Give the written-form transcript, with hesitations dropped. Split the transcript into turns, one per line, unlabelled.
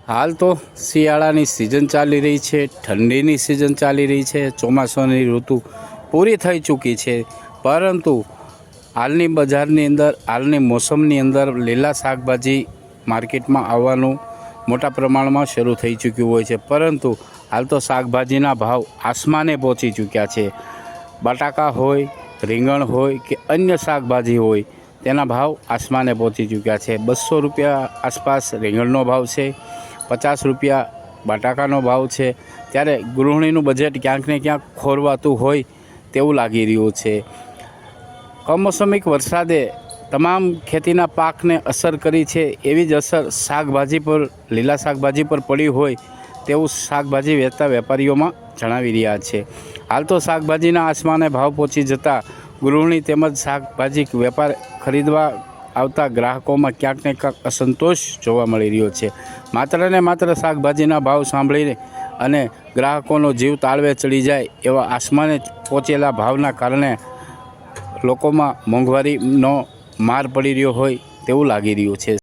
હાલ તો શિયાળાની સિઝન ચાલી રહી છે, ઠંડીની સિઝન ચાલી રહી છે, ચોમાસાની ઋતુ પૂરી થઈ ચૂકી છે, પરંતુ હાલની બજારની અંદર, હાલની મોસમની અંદર લીલા શાકભાજી માર્કેટમાં આવવાનું મોટા પ્રમાણમાં શરૂ થઈ ચૂક્યું હોય છે, પરંતુ હાલ તો શાકભાજીના ભાવ આસમાને પહોંચી ચૂક્યા છે। બટાકા હોય, રીંગણ હોય કે અન્ય શાકભાજી હોય, તેના ભાવ આસમાને પહોંચી ચૂક્યા છે। 200 રૂપિયા આસપાસ રીંગણનો ભાવ છે, 50 રૂપિયા બટાકાનો ભાવ છે। ત્યારે ગૃહિણીનું બજેટ ક્યાંક ને ક્યાંક ખોરવાતું હોય તેવું લાગી રહ્યું છે। કમોસમિક વરસાદે તમામ ખેતીના પાકને અસર કરી છે, એવી જ અસર શાકભાજી પર, લીલા શાકભાજી પર પડી હોય તેવું શાકભાજી વેચતા વેપારીઓમાં જણાવી રહ્યા છે। હાલ તો શાકભાજીના આસમાને ભાવ પહોંચી જતાં ગૃહિણી તેમજ શાકભાજી વેપાર ખરીદવા આવતા ગ્રાહકોમાં ક્યાંક ને ક્યાંક અસંતોષ જોવા મળી રહ્યો છે। માત્ર ને માત્ર શાકભાજીના ભાવ સાંભળીને અને ગ્રાહકોનો જીવ તાળવે ચડી જાય એવા આસમાને પહોંચેલા ભાવના કારણે લોકોમાં મોંઘવારીનો માર પડી રહ્યો હોય તેવું લાગી રહ્યું છે।